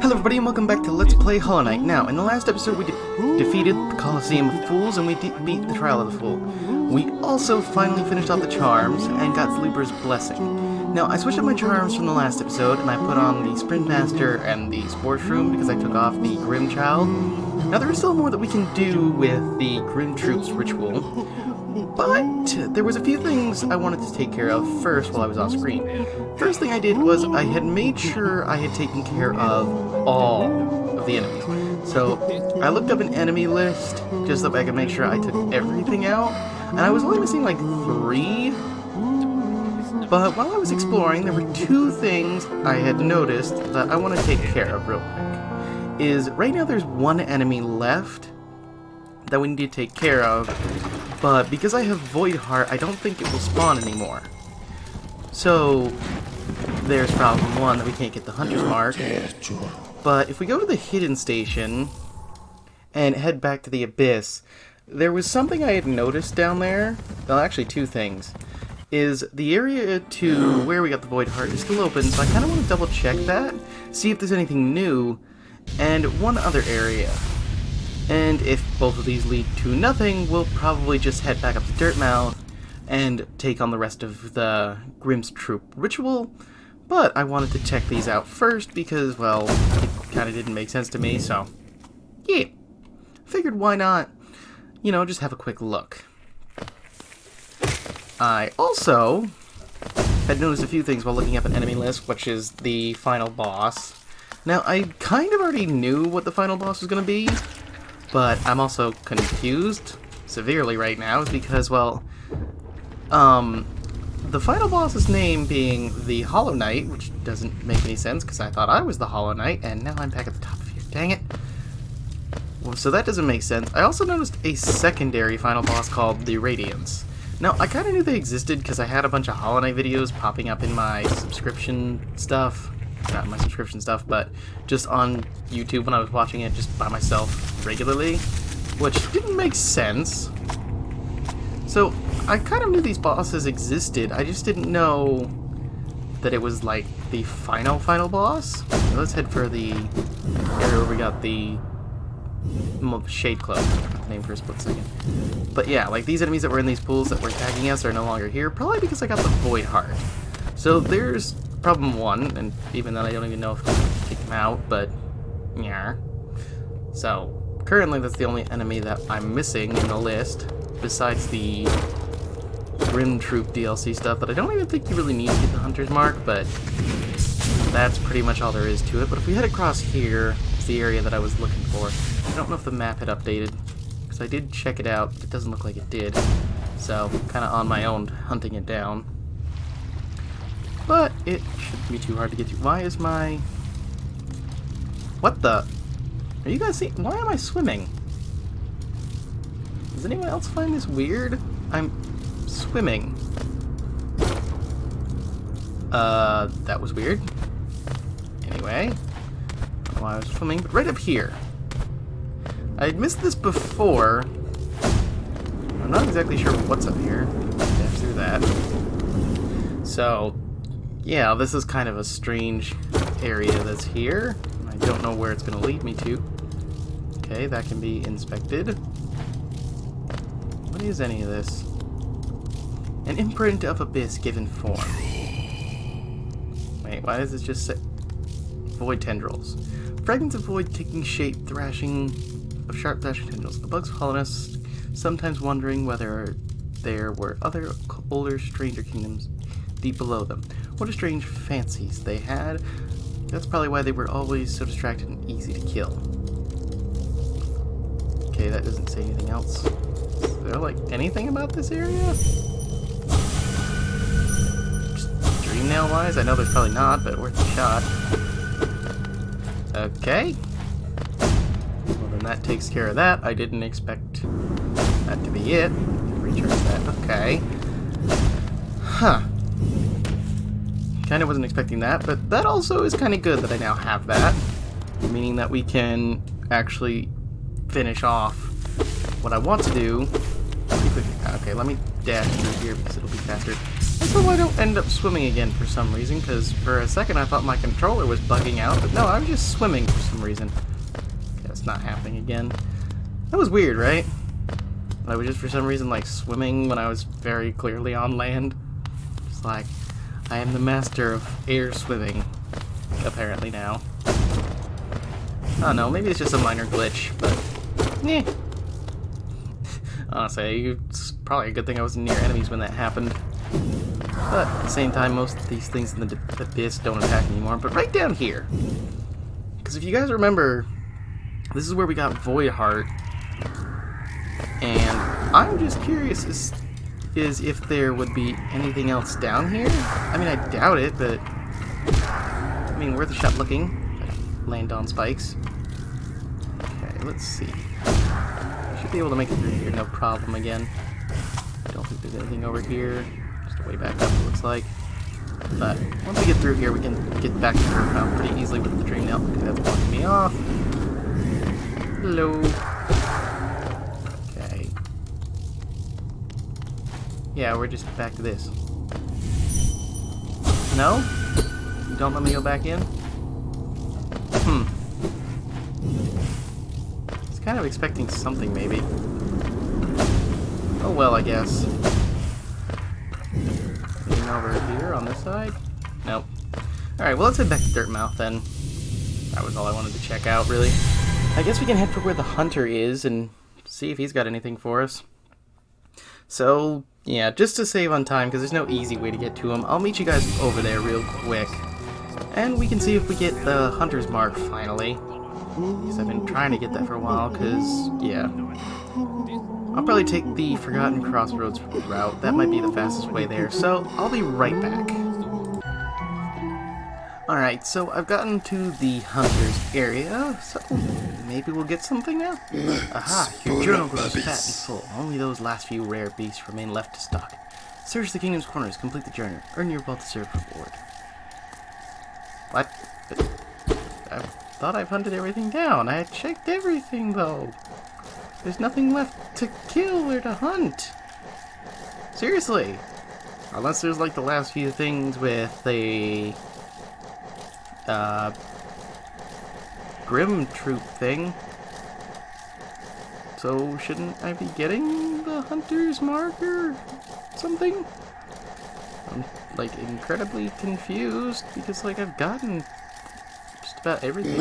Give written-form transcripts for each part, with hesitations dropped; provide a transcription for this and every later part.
Hello everybody and welcome back to Let's Play Hollow Knight. Now, in the last episode we defeated the Colosseum of Fools and we beat the Trial of the Fool. We also finally finished off the charms and got Sleeper's Blessing. Now, I switched up my charms from the last episode and I put on the Sprint Master and the Sports Room because I took off the Grimm Child. Now, there is still more that we can do with the Grimm Troupe's ritual, but there was a few things I wanted to take care of first while I was off screen. First thing I did was I had made sure I had taken care of all of the enemies. So I looked up an enemy list just so I could make sure I took everything out, and I was only missing like 3. But while I was exploring, there were 2 things I had noticed that I want to take care of real quick. Is right now there's 1 enemy left that we need to take care of, but because I have Void Heart, I don't think it will spawn anymore. So there's problem 1 that we can't get the Hunter's Mark. But if we go to the Hidden Station and head back to the Abyss, there was something I had noticed down there. Well, actually 2 things. Is the area to where we got the Void Heart is still open, so I kind of want to double check that, see if there's anything new, and one other area. And if both of these lead to nothing, we'll probably just head back up to Dirtmouth and take on the rest of the Grimm's Troupe ritual. But I wanted to check these out first because, well, it kind of didn't make sense to me, so yeah. Figured why not, you know, just have a quick look. I also had noticed a few things while looking up an enemy list, which is the final boss. Now, I kind of already knew what the final boss was going to be, but I'm also confused severely right now because, well, the final boss's name being the Hollow Knight, which doesn't make any sense because I thought I was the Hollow Knight, and now I'm back at the top of here. Dang it. Well, so that doesn't make sense. I also noticed a secondary final boss called the Radiance. Now, I kind of knew they existed because I had a bunch of Hollow Knight videos popping up in my subscription stuff. Not my subscription stuff, but just on YouTube when I was watching it just by myself regularly, which didn't make sense. So, I kind of knew these bosses existed, I just didn't know that it was like the final boss. So let's head for the area where we got the Shade Club name for a split second. But yeah, like these enemies that were in these pools that were attacking us are no longer here, probably because I got the Void Heart. So there's problem 1, and even then I don't even know if I can take them out, but yeah. So currently that's the only enemy that I'm missing in the list, besides the Grimm Troupe DLC stuff that I don't even think you really need to get the Hunter's Mark, but that's pretty much all there is to it. But if we head across here, it's the area that I was looking for. I don't know if the map had updated, because I did check it out, but it doesn't look like it did. So, kind of on my own, hunting it down. But it shouldn't be too hard to get to. Why is my... What the... Are you guys seeing... Why am I swimming? Does anyone else find this weird? I'm swimming. That was weird. Anyway, I don't know why I was swimming, but right up here. I had missed this before. I'm not exactly sure what's up here. Dash through that. So, yeah, this is kind of a strange area that's here. I don't know where it's going to lead me to. Okay, that can be inspected. What is any of this? An imprint of abyss given form. Wait, why does this just say void tendrils? Fragments of void taking shape, thrashing of sharp thrashing tendrils. The bug's hollowness, sometimes wondering whether there were other older, stranger kingdoms deep below them. What a strange fancies they had. That's probably why they were always so distracted and easy to kill. Okay, that doesn't say anything else. Is there, like, anything about this area? Just dream nail-wise? I know there's probably not, but worth a shot. Okay. Well, then that takes care of that. I didn't expect that to be it. Recharge that. Okay. Huh. Kind of wasn't expecting that, but that also is kind of good that I now have that. Meaning that we can actually finish off what I want to do pretty quickly. Okay, let me dash through here because it'll be faster. Let's hope I don't end up swimming again for some reason, because for a second I thought my controller was bugging out, but no, I was just swimming for some reason. Okay, it's not happening again. That was weird, right? I was just for some reason like swimming when I was very clearly on land. It's like, I am the master of air swimming, apparently now. I don't know, maybe it's just a minor glitch, but eh. Honestly, it's probably a good thing I wasn't near enemies when that happened. But at the same time, most of these things in the abyss don't attack anymore. But right down here, because if you guys remember, this is where we got Void Heart, and I'm just curious is if there would be anything else down here. I mean, I doubt it, but I mean, worth a shot looking. Land on spikes. Okay, let's see. Should be able to make it through here, no problem again. I don't think there's anything over here. Just a way back up, it looks like. But once we get through here, we can get back to her pretty easily with the dream nail. Okay, that's blocking me off. Hello. Okay. Yeah, we're just back to this. No? You don't let me go back in? Kind of expecting something, maybe. Oh well, I guess. Anything over here on this side? Nope. Alright, well, let's head back to Dirtmouth then. That was all I wanted to check out, really. I guess we can head for where the hunter is and see if he's got anything for us. So, yeah, just to save on time, because there's no easy way to get to him, I'll meet you guys over there real quick. And we can see if we get the hunter's mark, finally. Because I've been trying to get that for a while, because, yeah. I'll probably take the Forgotten Crossroads route. That might be the fastest way there, so I'll be right back. Alright, so I've gotten to the hunter's area, so maybe we'll get something now? Aha, your journal grows fat and full. Only those last few rare beasts remain left to stock. Search the kingdom's corners, complete the journey, earn your well-deserved reward. What? I thought I've hunted everything down. I had checked everything, though. There's nothing left to kill or to hunt. Seriously. Unless there's like the last few things with the Grimm Troupe thing. So shouldn't I be getting the hunter's mark or something? I'm like incredibly confused because like I've gotten just about everything.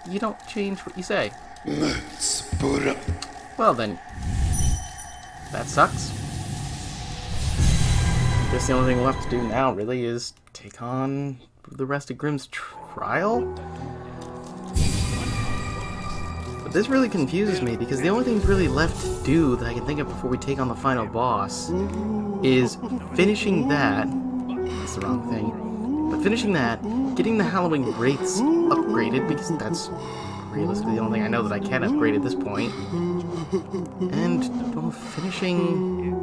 You don't change what you say. Well then, that sucks. I guess the only thing left to do now really is take on the rest of Grimm's trial? But this really confuses me because the only thing really left to do that I can think of before we take on the final boss is finishing that. That's the wrong thing. But finishing that, getting the Halloween Wraiths upgraded, because that's realistically the only thing I know that I can upgrade at this point. And, well, finishing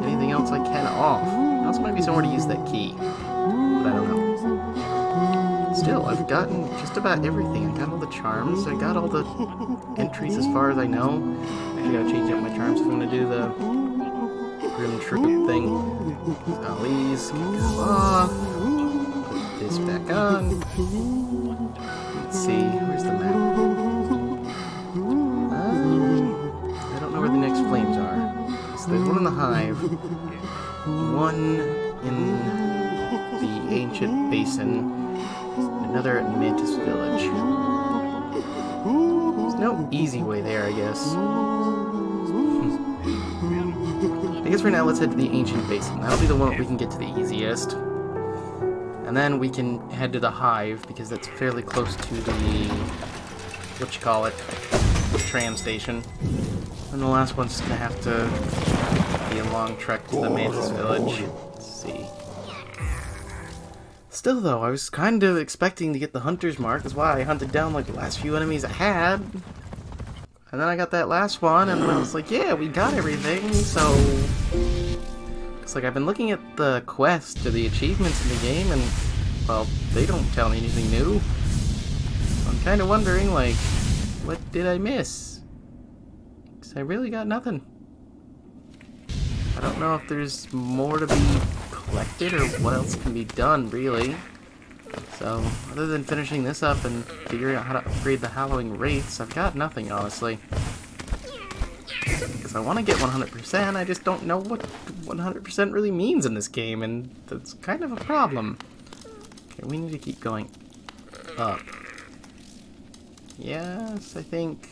anything else I can off. There also might be somewhere to use that key, but I don't know. Still, I've gotten just about everything. I got all the charms, I got all the entries as far as I know. I'm actually gotta change up my charms if I'm gonna do the Grimm Troupe thing. So these can come off. Put this back on. Let's see, where's the map? I don't know where the next flames are. So there's one in the hive, one in the ancient basin, and another at Mantis Village. There's no easy way there, I guess. I guess for now, let's head to the ancient basin. That'll be the one we can get to the easiest. And then we can head to the hive, because that's fairly close to the, the tram station. And the last one's gonna have to be a long trek to the Mantis Village. Let's see. Still though, I was kind of expecting to get the hunter's mark. That's why I hunted down like the last few enemies I had. And then I got that last one, and I was like, yeah, we got everything, so... It's like I've been looking at the quest or the achievements in the game, and, well, they don't tell me anything new. So I'm kind of wondering, like, what did I miss? Because I really got nothing. I don't know if there's more to be collected or what else can be done, really. So, other than finishing this up and figuring out how to upgrade the Hallowing Wraiths, I've got nothing, honestly. Because I want to get 100%, I just don't know what 100% really means in this game, and that's kind of a problem. Okay, we need to keep going up. Yes, I think...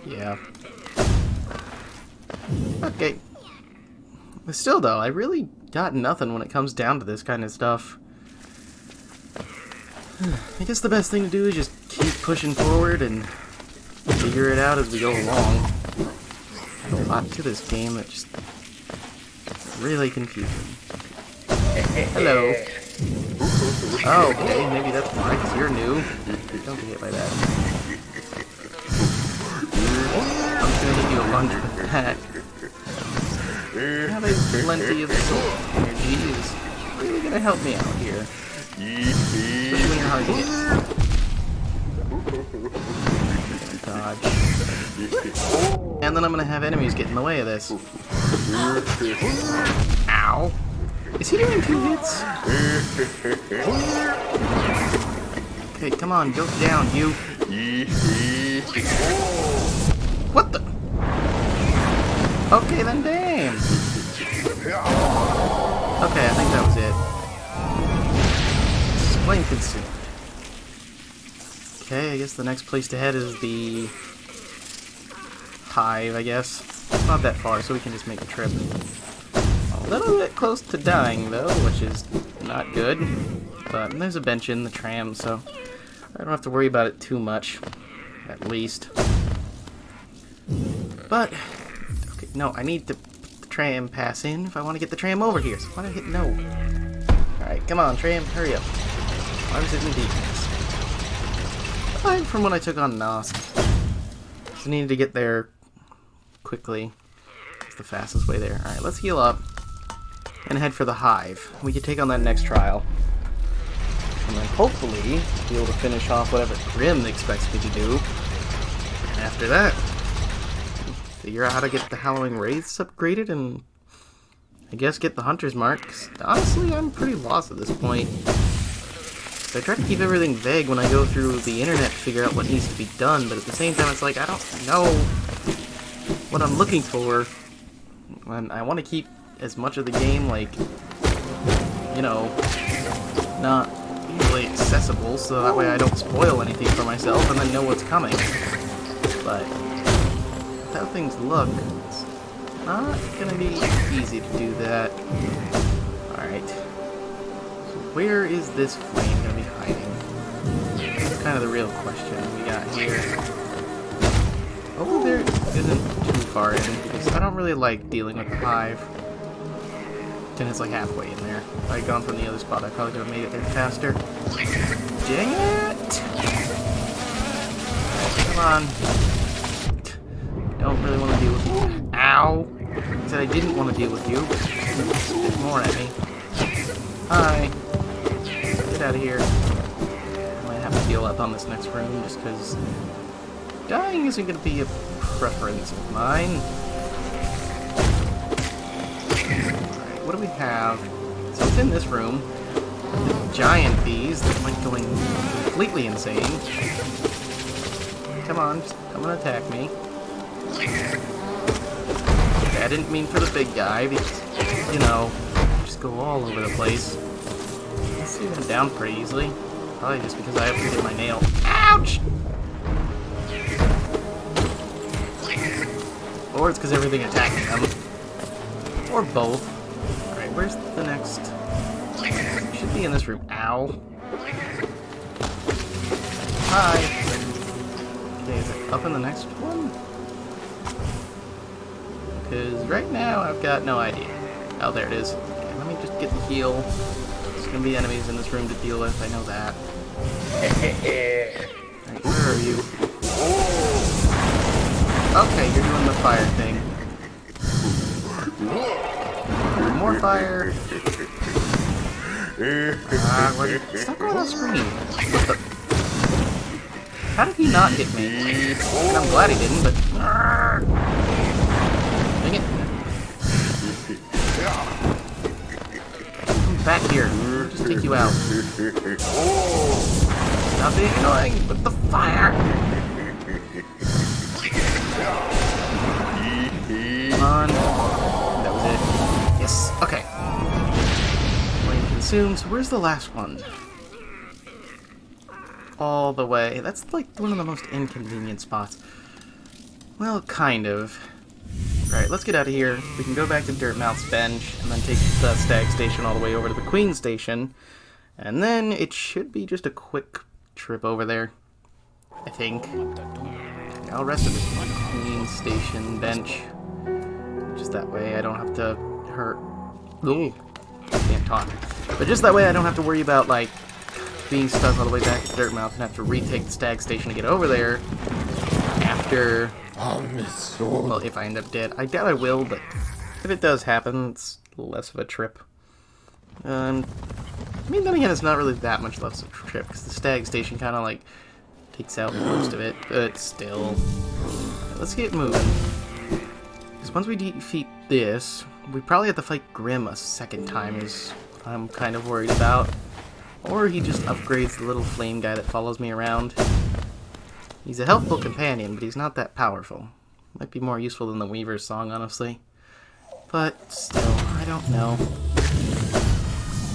yeah. Okay. But still, though, I really got nothing when it comes down to this kind of stuff. I guess the best thing to do is just keep pushing forward and figure it out as we go along. There's a lot to this game that just really confusing. Hello. Oh, okay, maybe that's why, because you're new. Don't get hit by that. I'm just gonna hit you a bunch with that. Having plenty of soul energy is really gonna help me out here. Especially when you're hard to hit. Dodge. And then I'm gonna have enemies get in the way of this. Ow! Is he doing 2 hits? Okay, come on, go down, you. What the? Okay, then damn. Okay, I think that was it. Flame consumed. Okay, I guess the next place to head is the hive, I guess. It's not that far, so we can just make a trip. A little bit close to dying, though, which is not good. But there's a bench in the tram, so I don't have to worry about it too much, at least. But, okay, no, I need to put the tram pass in if I want to get the tram over here. So why did I hit no? Alright, come on, tram, hurry up. Why was it in defense? Aside from when I took on Nosk. Just needed to get there quickly. It's the fastest way there. Alright, let's heal up and head for the hive. We can take on that next trial. And then hopefully be able to finish off whatever Grimm expects me to do. And after that, figure out how to get the Hallowing Wraiths upgraded and I guess get the Hunter's Mark. 'Cause honestly, I'm pretty lost at this point. I try to keep everything vague when I go through the internet to figure out what needs to be done, but at the same time it's like I don't know what I'm looking for. And I want to keep as much of the game, like, you know, not really accessible, so that way I don't spoil anything for myself and then know what's coming. But how things look, it's not gonna be easy to do that. Alright. So where is this flame gonna be hiding? That's kind of the real question we got here. Hopefully there isn't too far in, because I don't really like dealing with the hive. And it's like halfway in there. If I had gone from the other spot, I probably could have made it there faster. Dang it! Come on. Don't really want to deal with you. Ow! I said I didn't want to deal with you, but spit more at me. Hi. Get out of here. I might have to heal up on this next room just because dying isn't going to be a preference of mine. Alright, what do we have? So within this room, giant bees that went going completely insane. Come on, just come and attack me. I didn't mean for the big guy, because, you know, just go all over the place. I see them down pretty easily. Probably just because I have to hit my nail. Ouch! Or it's because everything attacking them. Or both. Alright, where's the next? It should be in this room. Ow. Hi. Okay, is it up in the next one? Because right now I've got no idea. Oh, there it is. Okay, let me just get the heal. There's gonna be enemies in this room to deal with, I know that. Alright, where are you? Okay, you're doing the fire thing. More fire. Stop going off screen. What the? How did he not hit me? And I'm glad he didn't, but... Dang it. Come back here. I'll just take you out. Stop being annoying with the fire! Come on. That was it. Yes, okay. Flame consumed. So where's the last one? All the way. That's like one of the most inconvenient spots. Well, kind of. Alright, let's get out of here. We can go back to Dirtmouth's bench and then take the Stag Station all the way over to the Queen Station. And then it should be just a quick trip over there, I think. I'll rest at the Queen Station bench. Just that way I don't have to hurt... Ooh, I can't talk. But just that way I don't have to worry about, like, being stuck all the way back at Dirtmouth and have to retake the Stag Station to get over there after... Well, if I end up dead. I doubt I will, but if it does happen, it's less of a trip. I mean, then again, it's not really that much less of a trip, because the Stag Station kind of, like, takes out most of it, but still. Let's get moving. Because once we defeat this, we probably have to fight Grimm a second time, is what I'm kind of worried about. Or he just upgrades the little flame guy that follows me around. He's a helpful companion, but he's not that powerful. Might be more useful than the Weaver's song, honestly. But still, I don't know.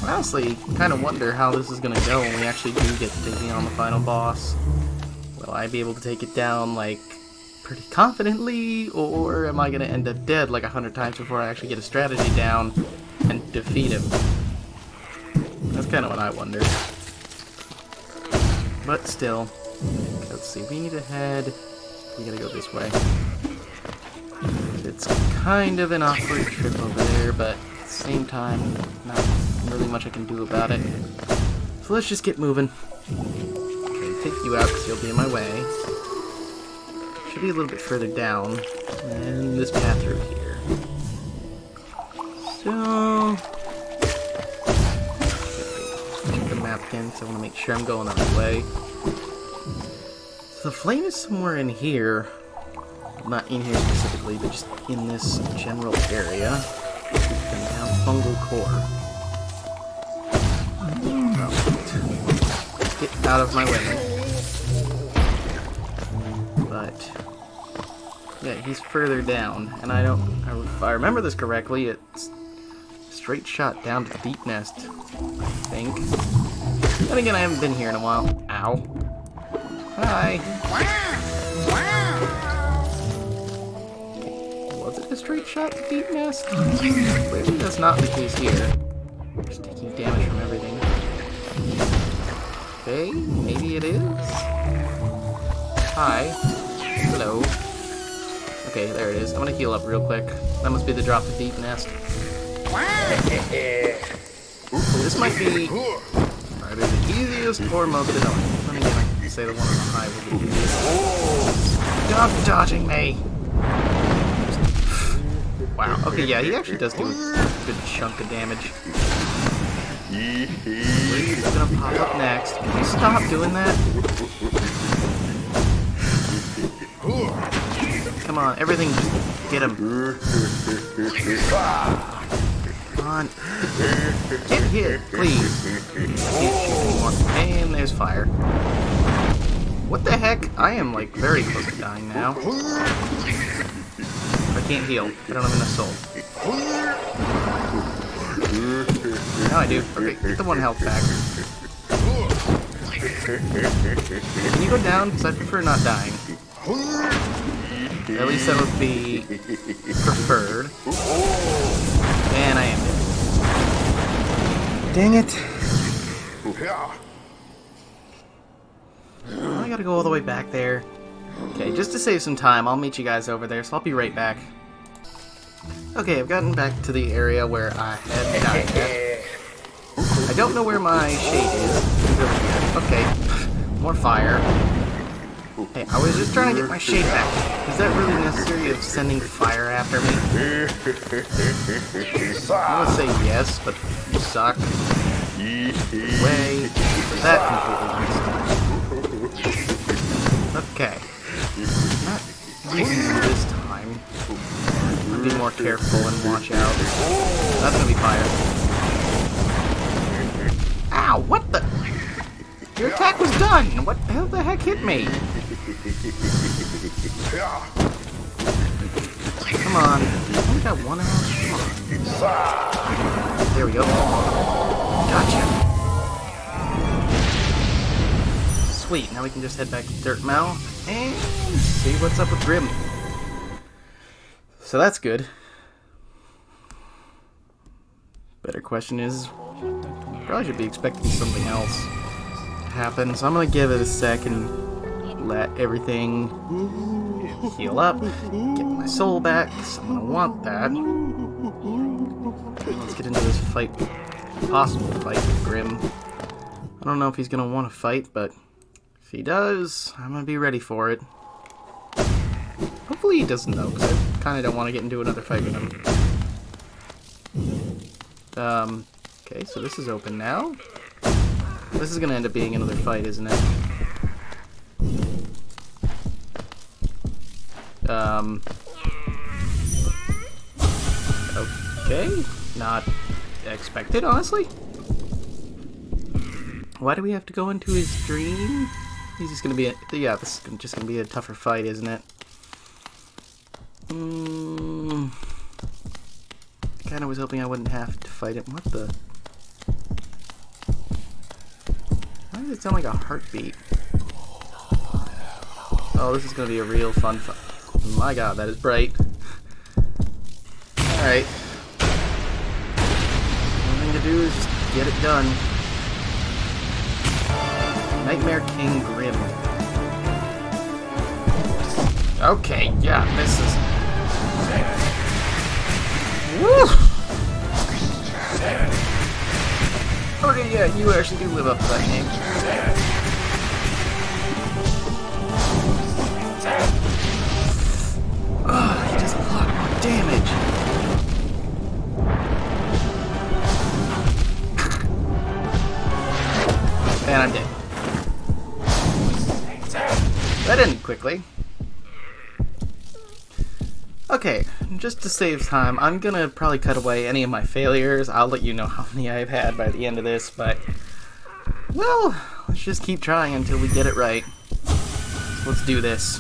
I honestly kind of wonder how this is going to go when we actually do get to taking on the final boss. Will I be able to take it down, like, pretty confidently, or am I going to end up dead like 100 times before I actually get a strategy down and defeat him? That's kind of what I wonder. But still, let's see, we need to head, we gotta go this way. It's kind of an awkward trip over there, but at the same time, not really much I can do about it. So let's just get moving. Okay, take you out because you'll be in my way. Should be a little bit further down, and this path through here. So... map again, so I want to make sure I'm going the right way. So the flame is somewhere in here. Not in here specifically, but just in this general area. And down fungal core. Get out of my way. But yeah, he's further down, and I don't. If I remember this correctly, it's straight shot down to Deep Nest, I think. Then again, I haven't been here in a while. Ow. Hi. Was it a straight shot to Deep Nest? Maybe that's not the case here. Just taking damage from everything. Okay, maybe it is. Hi. Hello. Okay, there it is. I'm gonna heal up real quick. That must be the drop to Deep Nest. This might be either the easiest or most annoying. Then again, I can say the one on the high will be easiest. Stop dodging me! Wow, okay, yeah, he actually does do a good chunk of damage. He's gonna pop up next. Can you stop doing that? Come on, everything, just get him. Come on. Get hit, please. Can't shoot anymore. And there's fire. What the heck? I am, like, very close to dying now. I can't heal. I don't have enough soul. Now I do. Okay, get the 1 health back. Can you go down? Because I prefer not dying. At least that would be preferred. And I am dead. Dang it. I gotta go all the way back there. Okay, just to save some time, I'll meet you guys over there, so I'll be right back. Okay, I've gotten back to the area where I had died at. I don't know where my shade is. It's over here. Okay, more fire. Hey, I was just trying to get my shade back. Is that really necessary of sending fire after me? I would say yes, but you suck. Way. That completely makes sense. Okay. Not using this time. I'm to be more careful and watch out. That's gonna be fire. Ow! What the? Your attack was done! What the heck hit me? Come on. I only got one out. Come on. There we go. Gotcha. Sweet, now we can just head back to Dirtmouth and see what's up with Grimm. So that's good. Better question is, probably should be expecting something else to happen, so I'm gonna give it a sec and let everything heal up, get my soul back, because I'm gonna want that. Let's get into this fight, possible fight with Grimm. I don't know if he's gonna want to fight, but if he does, I'm gonna be ready for it. Hopefully he doesn't though, because I kind of don't want to get into another fight with him. Okay, so this is open now. This is gonna end up being another fight, isn't it? Okay, not expected, honestly. Why do we have to go into his dream? He's just gonna be yeah, this is just gonna be a tougher fight, isn't it? I kinda was hoping I wouldn't have to fight him. What the? Why does it sound like a heartbeat? Oh, this is gonna be a real fun fight. My god, that is bright. Alright. Only thing to do is just get it done. Nightmare King Grimm. Okay, yeah, this is... Woo! Okay, yeah, you actually do live up to that name. He does a lot more damage. And I'm dead. That ended quickly. Okay, just to save time, I'm gonna probably cut away any of my failures. I'll let you know how many I've had by the end of this, but... well, let's just keep trying until we get it right. So let's do this.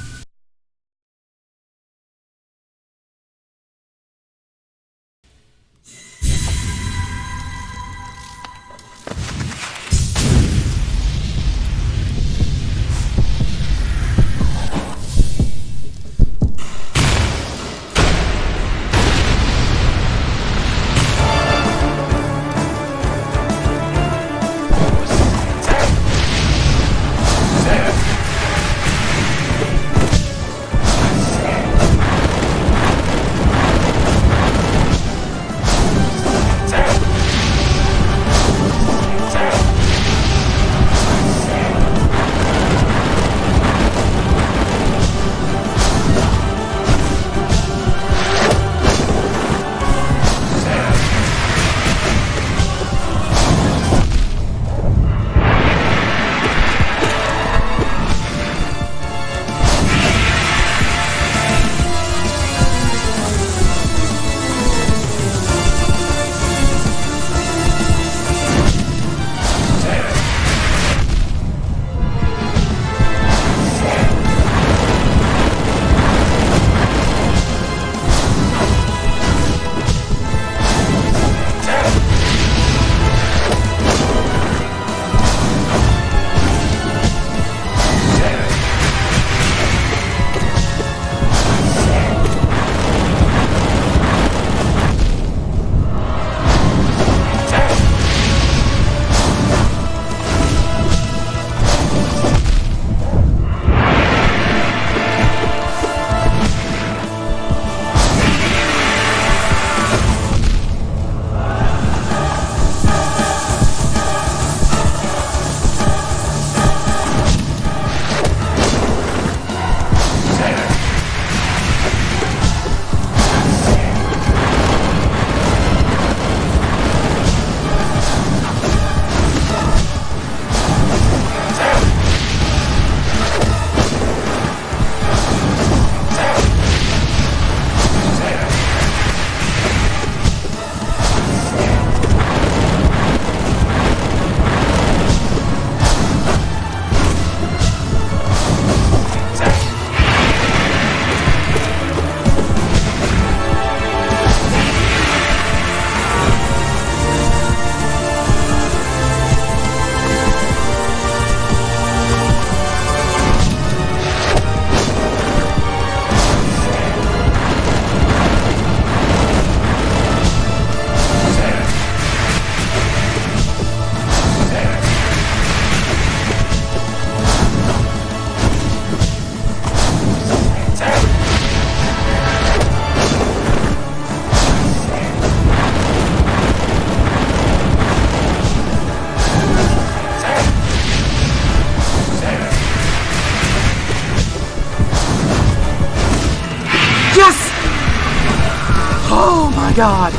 god!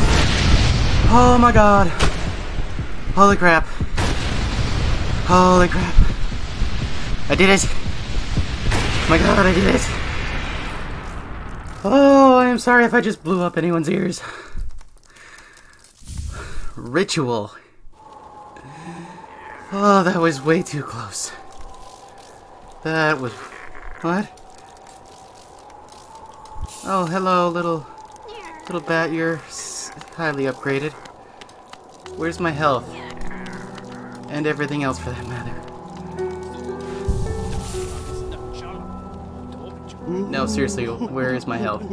Oh my god! Holy crap. Holy crap. I did it! My god, I did it! Oh, I am sorry if I just blew up anyone's ears. Ritual. Oh, that was way too close. That was... What? Oh, hello, little bat. You're highly upgraded. Where's my health? And everything else for that matter. No, seriously, where is my health?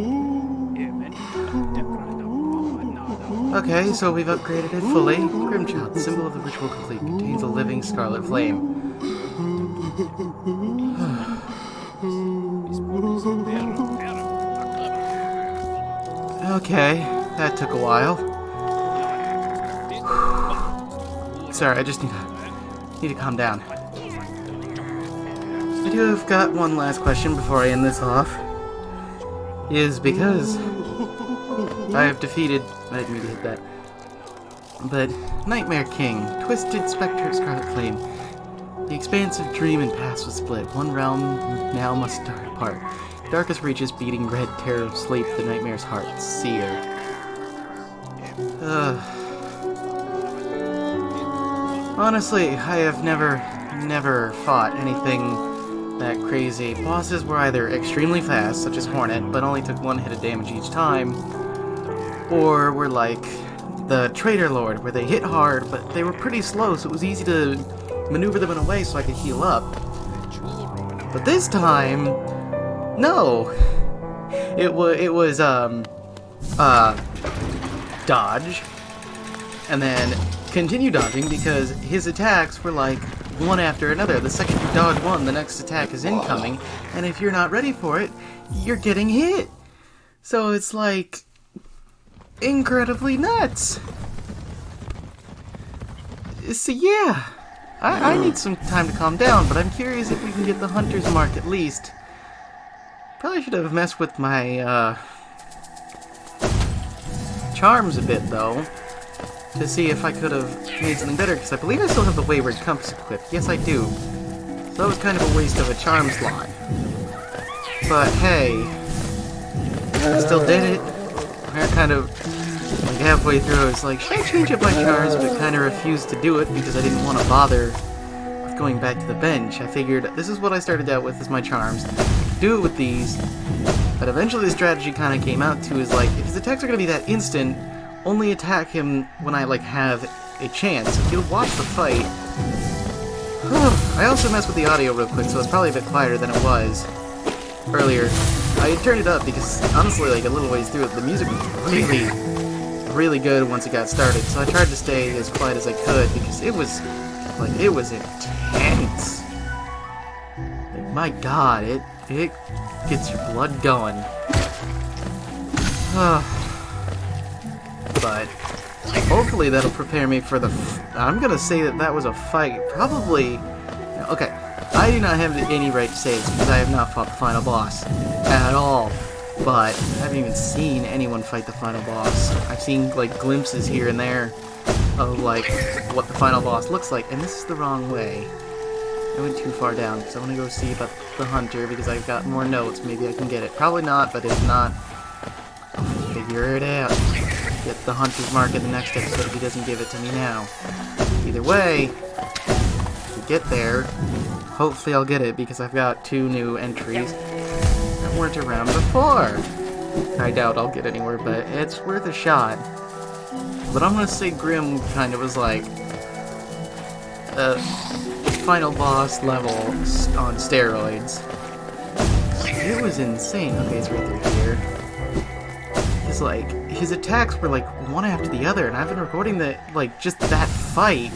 Okay, so we've upgraded it fully. Grimm, the symbol of the ritual complete, contains a living scarlet flame. Okay, that took a while. Sorry, I just need to calm down. I do have got one last question before I end this off. Is because I have defeated... I didn't mean to hit that. But Nightmare King, Twisted Spectre of Scarlet Flame. The expanse of dream and past was split. One realm now must start apart. Darkest reaches beating red terror of sleep, the nightmare's heart, seer. Honestly, I have never fought anything that crazy. Bosses were either extremely fast, such as Hornet, but only took one hit of damage each time, or were like the Traitor Lord, where they hit hard, but they were pretty slow, so it was easy to maneuver them in a way so I could heal up. But this time, no. It was dodge, and then continue dodging, because his attacks were like one after another. The second you dodge one, the next attack is incoming, and if you're not ready for it, you're getting hit. So it's like incredibly nuts. So yeah, I need some time to calm down, but I'm curious if we can get the Hunter's Mark at least. Probably should have messed with my charms a bit though, to see if I could have made something better, because I believe I still have the Wayward Compass equipped. Yes, I do. So that was kind of a waste of a charm slot. But hey, I still did it. I kind of, like halfway through, I was like, should I change up my charms? But kind of refused to do it because I didn't want to bother with going back to the bench. I figured this is what I started out with as my charms. Do it with these. But eventually the strategy kind of came out to is like, if his attacks are going to be that instant, only attack him when I like have a chance. If you'll watch the fight. I also messed with the audio real quick, so it's probably a bit quieter than it was earlier. I had turned it up because honestly, like a little ways through it, the music was really good once it got started. So I tried to stay as quiet as I could because it was intense. Like, my God, it gets your blood going. But hopefully that'll prepare me for the... I'm gonna say that was a fight. Probably... Okay, I do not have any right to say this because I have not fought the final boss at all. But I haven't even seen anyone fight the final boss. I've seen like glimpses here and there of like what the final boss looks like, and this is the wrong way. I went too far down because I want to go see about the hunter because I've got more notes. Maybe I can get it. Probably not, but if not, I'll figure it out. Get the hunter's mark in the next episode if he doesn't give it to me now. Either way, to get there, hopefully I'll get it because I've got 2 new entries that weren't around before. I doubt I'll get anywhere, but it's worth a shot. But I'm gonna say Grimm kind of was like a final boss level on steroids. It was insane. Okay, it's right through here. It's like, his attacks were like one after the other, and I've been recording just that fight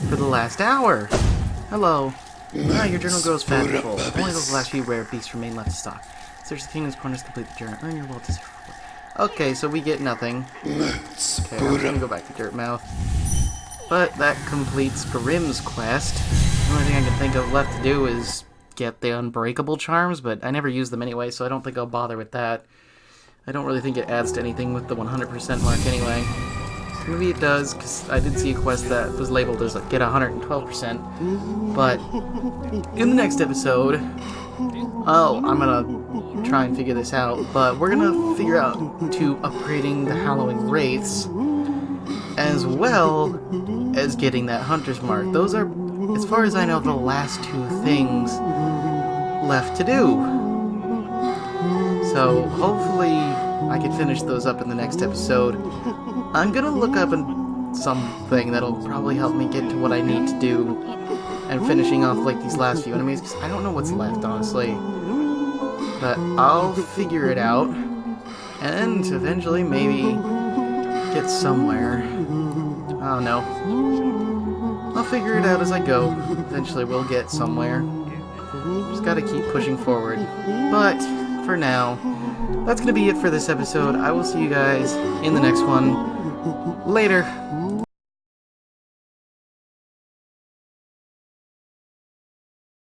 for the last hour. Hello. Your journal grows fat and full. Only those last few rare beasts remain left to stock. Search the kingdom's corners to complete the journal. Earn your well-deserved reward. Okay, so we get nothing. Okay, I'm gonna go back to Dirtmouth. But that completes Grimm's quest. The only thing I can think of left to do is get the unbreakable charms, but I never use them anyway, so I don't think I'll bother with that. I don't really think it adds to anything with the 100% mark anyway. Maybe it does, because I did see a quest that was labeled as, like, get 112%. But in the next episode, I'm gonna try and figure this out, but we're gonna figure out to upgrading the Hallowing Wraiths, as well as getting that Hunter's Mark. Those are, as far as I know, the last two things left to do. So hopefully I can finish those up in the next episode. I'm gonna look up something that'll probably help me get to what I need to do and finishing off like these last few enemies, because I don't know what's left, honestly. But I'll figure it out and eventually maybe get somewhere. I don't know. I'll figure it out as I go. Eventually we'll get somewhere. Just gotta keep pushing forward. But for now, that's gonna be it for this episode. I will see you guys in the next one. Later.